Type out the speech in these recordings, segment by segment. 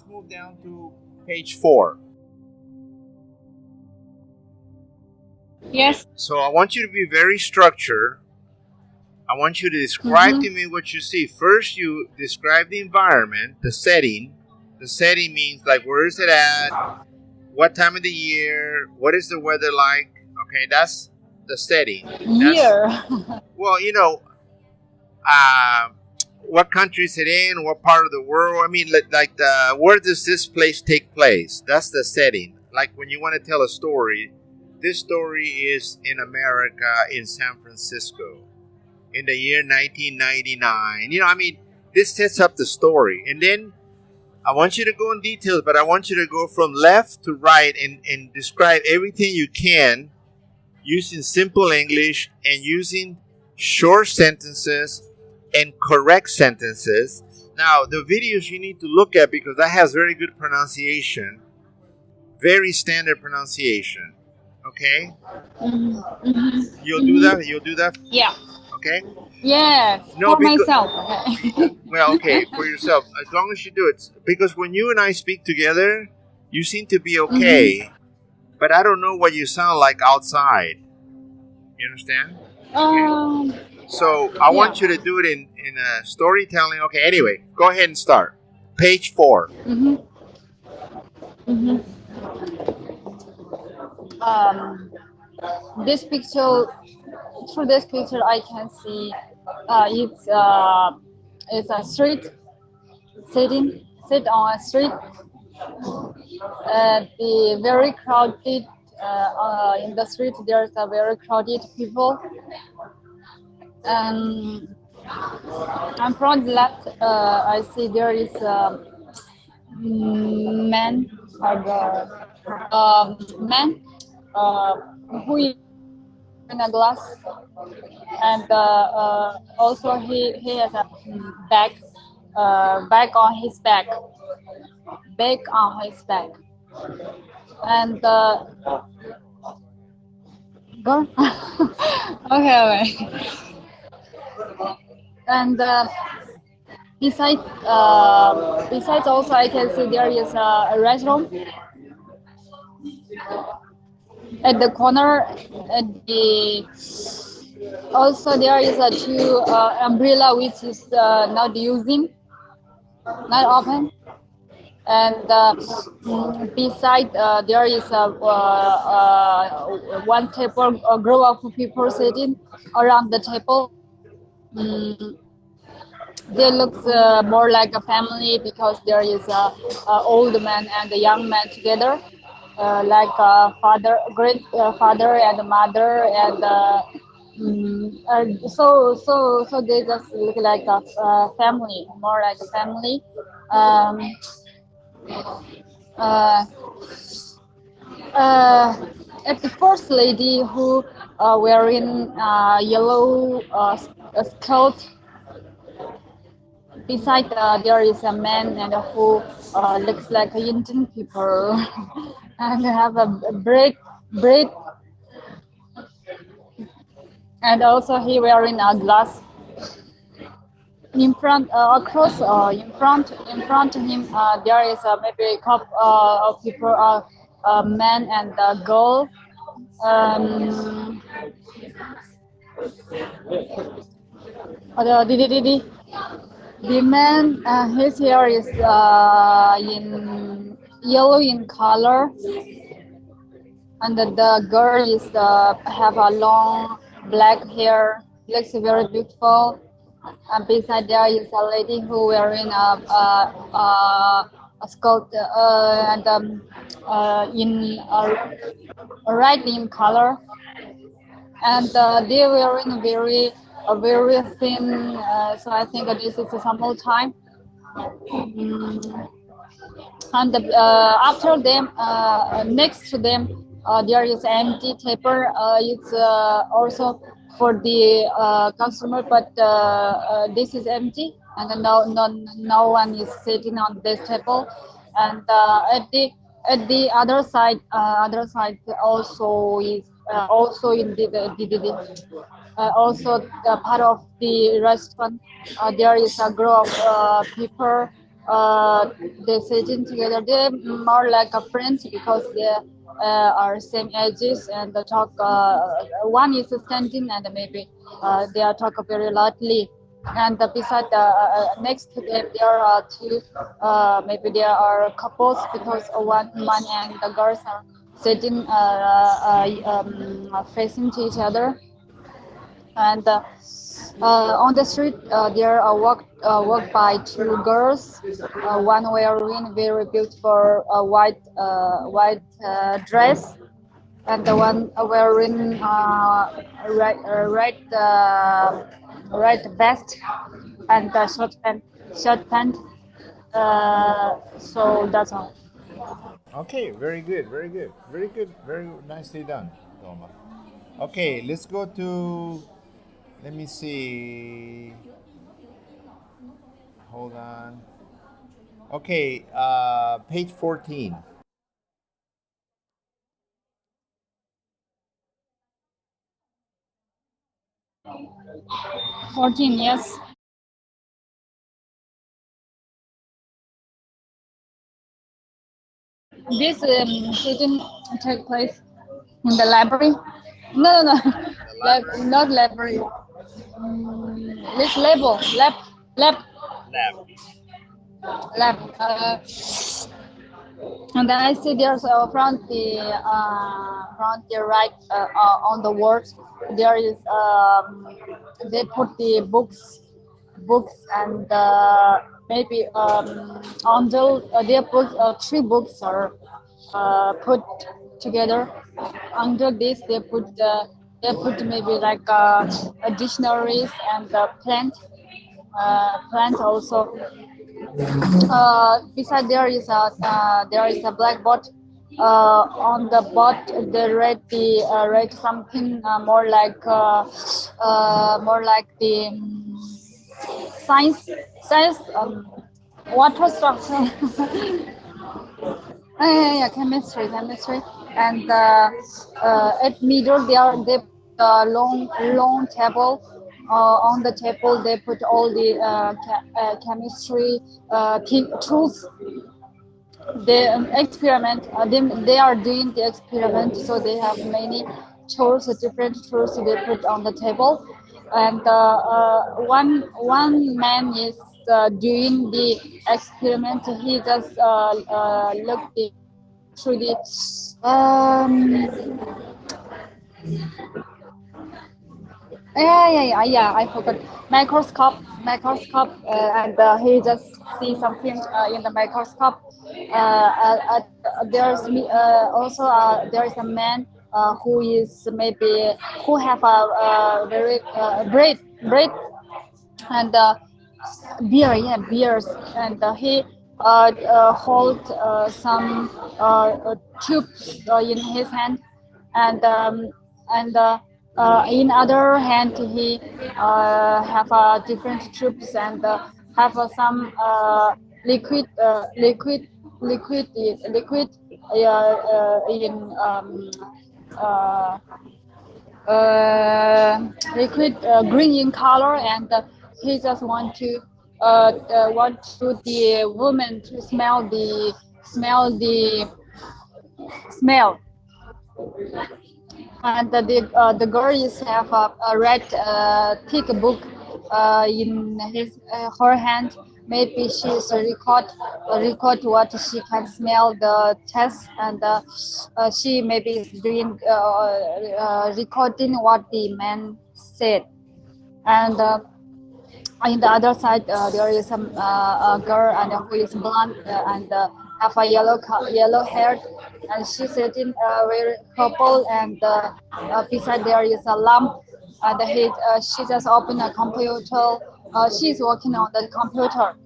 move down to page 4. Yes. So I want you to be very structured. I want you to describe to me what you see. First, you describe the environment, the setting. The setting means like where is it at? What time of the year? What is the weather like? Okay, that's the setting. Year. Well, what country is it in? What part of the world? I mean, where does this place take place? That's the setting. Like when you want to tell a story, this story is in America, in San Francisco, in the year 1999. This sets up the story. And then I want you to go in details, but I want you to go from left to right and describe everything you can using simple English and using short sentences and correct sentences. Now, the videos you need to look at because that has very good pronunciation, very standard pronunciation. Okay? You'll do that? You'll do that? Yeah. Okay? Yeah, for myself. Okay. Well, okay, for yourself. As long as you do it. Because when you and I speak together, you seem to be okay. But I don't know what you sound like outside. You understand? Okay. So I want you to do it in storytelling. Okay, anyway, go ahead and start. Page 4. This picture, through this picture, I can see it's a street, sit on a street. The very crowded in the street. There's a very crowded people. And from the left, I see there is a man who is in a glass, and also he has a bag on his back, and go. Okay. And besides also I can see there is a restroom at the corner. Also there is a 2 umbrella which is not open. And beside there is one table, a group of people sitting around the table. They look more like a family because there is a old man and a young man together, like a great father and a mother, and so they just look like a family, more like a family. At the first lady who wearing yellow skirt. Beside there is a man and who looks like a Indian people and have a braid, and also he wearing a glass. In front of him there is maybe a couple of people, a man and a girl. The man, his hair is in yellow in color, and the girl is have a long black hair, looks very beautiful. And beside there is a lady who wearing a skirt and in red in color, and they wearing a very thin. So I think this is a summer time. And after them, next to them, there is empty table. It's also for the customer, but this is empty, and no one is sitting on this table. And at the other side also is also in the also part of the restaurant. There is a group of people they sitting together. They're more like a friends because they are same ages and they talk. One is standing and maybe they are talk very loudly. And beside next to them there are two. Maybe there are couples because one man and the girls are sitting facing to each other. And on the street, there are walked by two girls. One wearing very beautiful white dress, and the one wearing red vest and short pant. So that's all. Okay, very good, very good, very good, very nicely done, Toma. Okay, let's go to. Let me see. Hold on. Okay, page 14. 14, yes. This shouldn't take place in the library. No. Not library. This lab, lab. And then I see there's front the right on the walls there is they put the books and maybe under their books three books are put together. Under this they put maybe like dictionaries and plant also. Beside there is a blackboard. On the board they read something more like the science water structure. Yeah, chemistry. And at middle they long table. On the table they put all the chemistry tools. The experiment they are doing the experiment, so they have many tools, different tools they put on the table. And one man is doing the experiment. He just look through the yeah, I forgot microscope, and he just see something in the microscope. Also there is a man who is maybe who have a very bread and beers, and he hold some tubes in his hand, and in other hand he have different tubes and have some liquid in uh, liquid green in color, and he just want the woman to smell smell. And the girl is have a red thick book in her hand. Maybe she's record what she can smell the test, and she maybe is doing recording what the man said. And in the other side there is a girl and who is blonde and have a yellow hair, and she's sitting very purple, and beside there is a lamp, and she just opened a computer. She's working on the computer.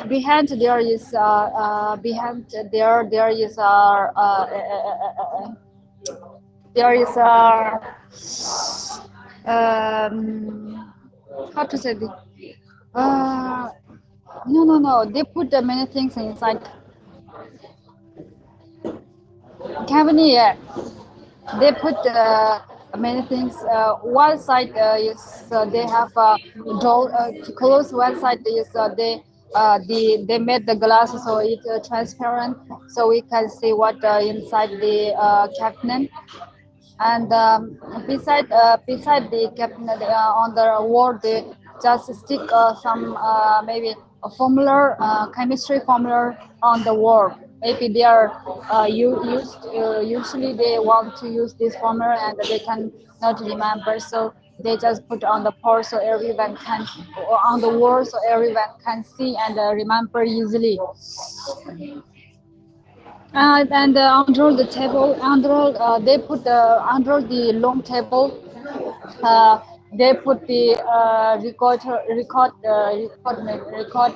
Behind there is there is how to say this? No. They put many things inside. Cavani, yeah. They put many things. One side is they have doll clothes. One side is they made the glass so it's transparent, so we can see what inside the cabinet. And beside the cabinet on the wall, they just stick some maybe a formula, chemistry formula on the wall. Maybe they are usually they want to use this formula and they can not remember, so they just put on the pole so everyone can, or on the wall so everyone can see and remember easily. And under the table, they put under the long table, they put the record,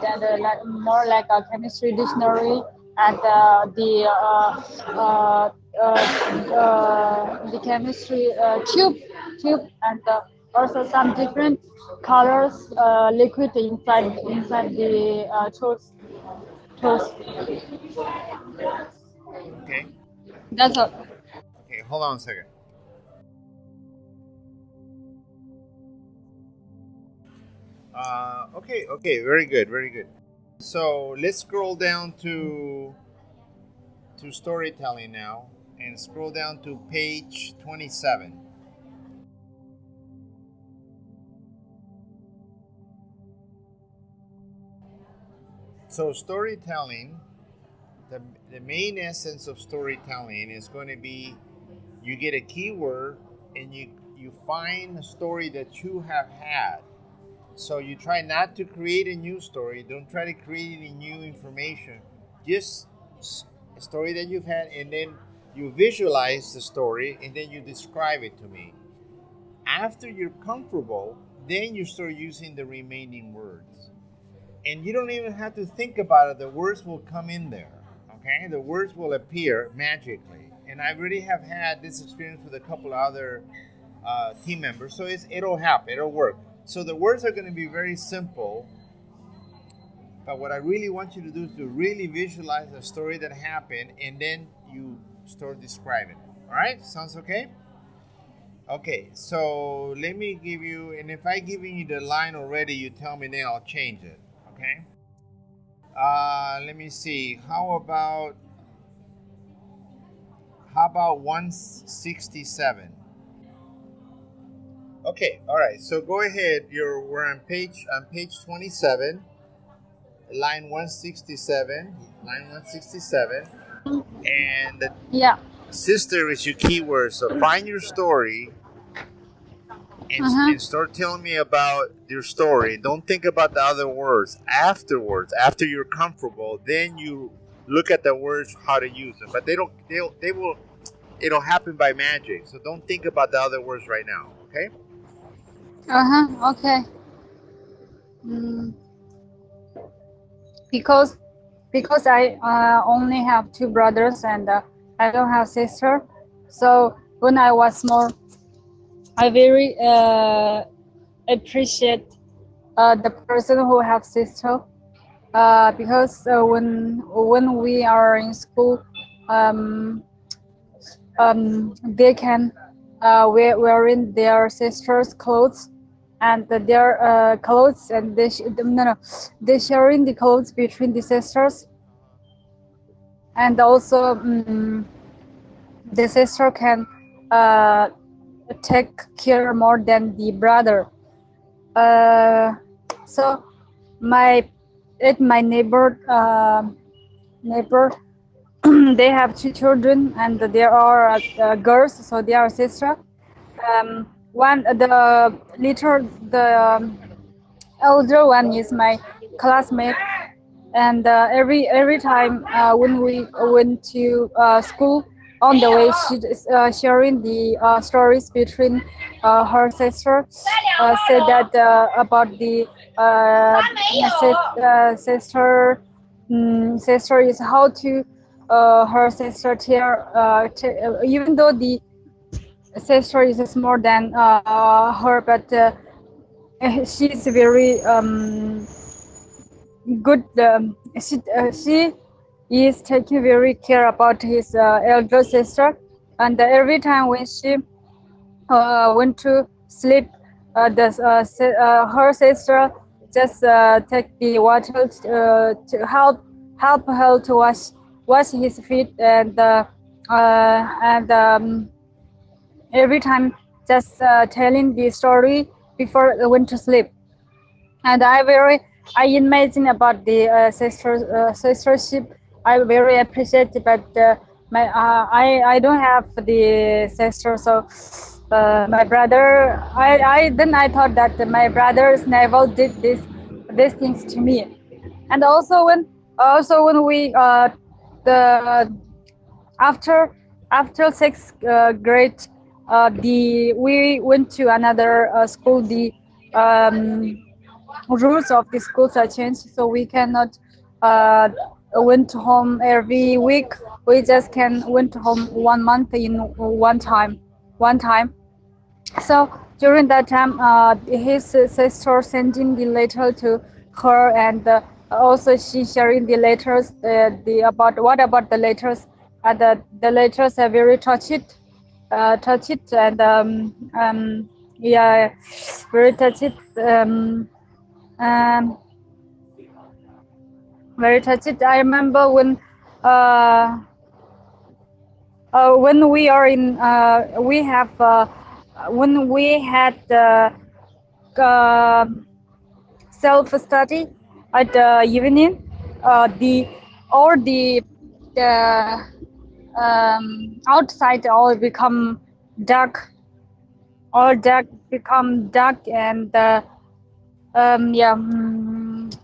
and like more like a chemistry dictionary, and the chemistry tube, and also some different colors liquid inside the tools. Okay. That's all. Okay, hold on a second. Okay, very good. So let's scroll down to storytelling now, and scroll down to page 27. So storytelling, the main essence of storytelling is going to be, you get a keyword and you find a story that you have had. So you try not to create a new story. Don't try to create any new information. Just a story that you've had, and then you visualize the story and then you describe it to me. After you're comfortable, then you start using the remaining words. And you don't even have to think about it. The words will come in there. Okay? The words will appear magically. And I really have had this experience with a couple of other team members. So it'll happen. It'll work. So the words are going to be very simple. But what I really want you to do is to really visualize the story that happened, and then you start describing it. All right? Sounds okay? Okay, so let me give you, and if I'm giving you the line already, you tell me, then I'll change it. Okay? Let me see. How about 167? Okay, all right. So go ahead. We're on page 27, line 167, and the sister is your keyword. So find your story and start telling me about your story. Don't think about the other words. Afterwards, after you're comfortable, then you look at the words, how to use them. But it'll happen by magic. So don't think about the other words right now. Okay? Okay. Because I only have two brothers and I don't have sister. So when I was small, I very appreciate the person who have sister, because when we are in school, they can wearing their sister's clothes, and their clothes, and they sharing the clothes between the sisters, and also the sister can take care more than the brother. So my neighbor they have two children, and there are girls, so they are sisters. The elder one is my classmate, and every time when we went to school, on the way she is sharing the stories between her sister. Said that about the sister is how to her sister even though the sister is more than her, but she's very good. She is taking very care about his elder sister, and every time when she went to sleep, her sister just take the water to help her to wash his feet, and every time just telling the story before I went to sleep. And I imagine about the sistership. I very appreciate, but I don't have the sister, so my brother. I thought that my brothers never did these things to me. And also when we the after sixth grade, we went to another school. The rules of the schools are changed, so we cannot went home every week. We just can went home 1 month in one time. So during that time, his sister sending the letter to her, and also she sharing the letters. The about the letters, and the letters are very touched, and yeah, very touched. Very touched. I remember when we are in we have when we had self-study at the evening, the outside all become dark, become dark, and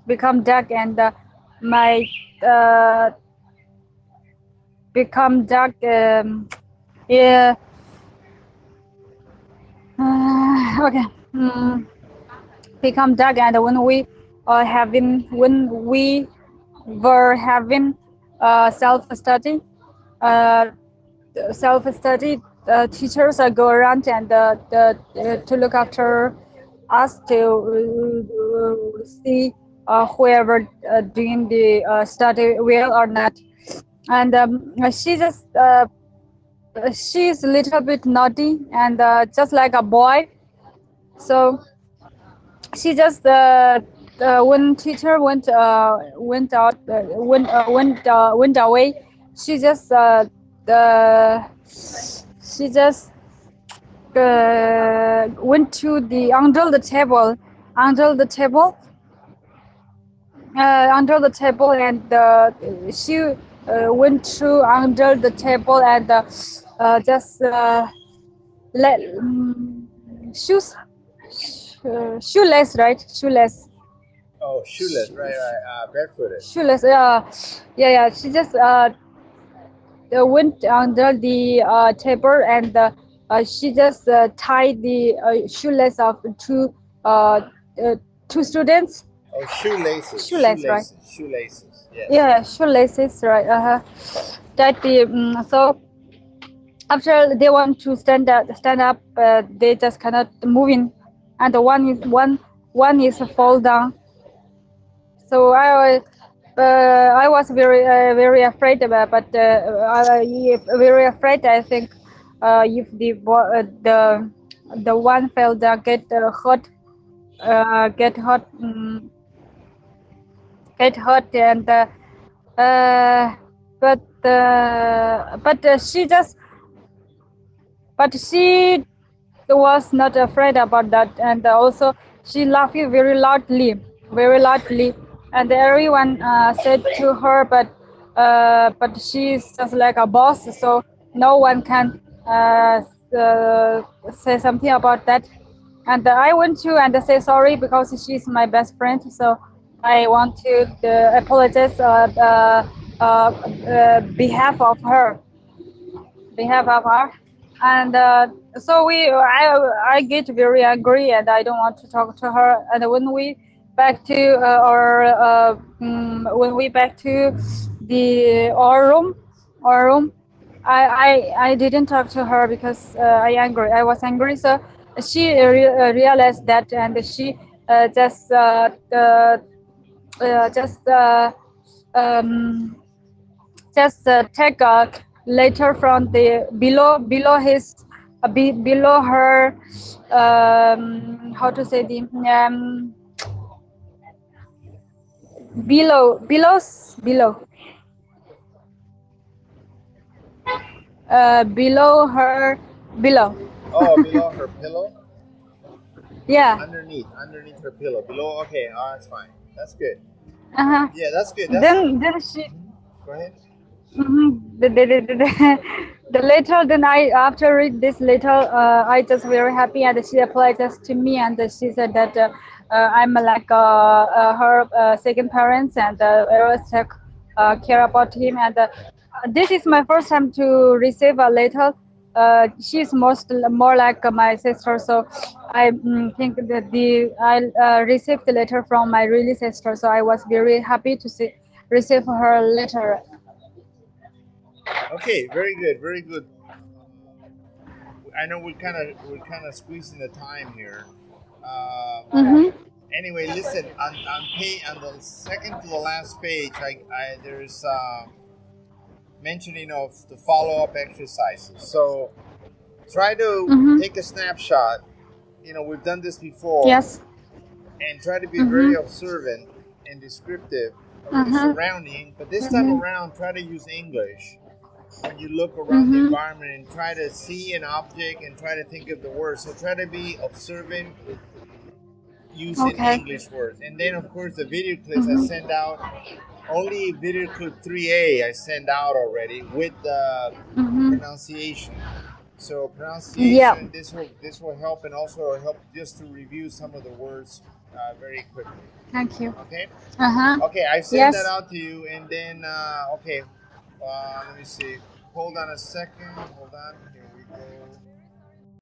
become dark, and my become dark. Yeah. Okay. Become dark, and when we were having self-study, teachers go around and to look after us, to see whoever doing the study well or not. And she's a little bit naughty, and just like a boy. So she just when teacher went away, she just went to the under the table, and she went through under the table, and just let shoeless, right? Shoeless. Oh, shoeless, right. Barefooted. Shoeless. Yeah. She just went under the table, and she just tied the shoelace of two students. Oh, shoelaces. Shoelace, right? Shoelaces. Yes. Yeah, shoelaces, right? That the so after they want to stand up, they just cannot move in, and one is fall down. So I was very afraid, but very afraid. I think if the one fell down get hurt, and but she was not afraid about that, and also she laughed very loudly, and everyone said to her, but she's just like a boss, so no one can say something about that. And I went to and say sorry, because she's my best friend, so I want to apologize behalf of her. And so I get very angry, and I don't want to talk to her. And when we back to our room, I didn't talk to her because I was angry. So she realized that, and she just take a letter from the below her how to say the below, below. Below her, below. Oh, below her pillow? Yeah. Underneath her pillow. Below, okay, that's fine. That's good. Uh-huh. Yeah, that's good. Then she. Go ahead. The letter, then I after read this letter, I just very happy, and she applied just to me, and she said that I'm like her second parents, and I always take care about him, and this is my first time to receive a letter. She's more like my sister, so I think that I received the letter from my really sister, so I was very happy to receive her letter. Okay, very good, very good. I know we're kind of squeezing the time here. Mm-hmm. Anyway, listen. On the second to the last page, there's mentioning of the follow-up exercises. So try to Mm-hmm. take a snapshot. We've done this before, Yes. and try to be very Mm-hmm. observant and descriptive of your Uh-huh. surrounding. But this time Mm-hmm. around, try to use English when you look around the Mm-hmm. environment and try to see an object and try to think of the words. So try to be observant using Okay. English words. And then, of course, the video clips I Mm-hmm. send out. Only video clip 3A I send out already with the Mm-hmm. pronunciation. So Yeah. pronunciation, this will help, and also help just to review some of the words very quickly. Thank you. Okay. Uh-huh. Okay, I send that Yes. out to you, and then okay. Let me see. Hold on a second. Hold on. Here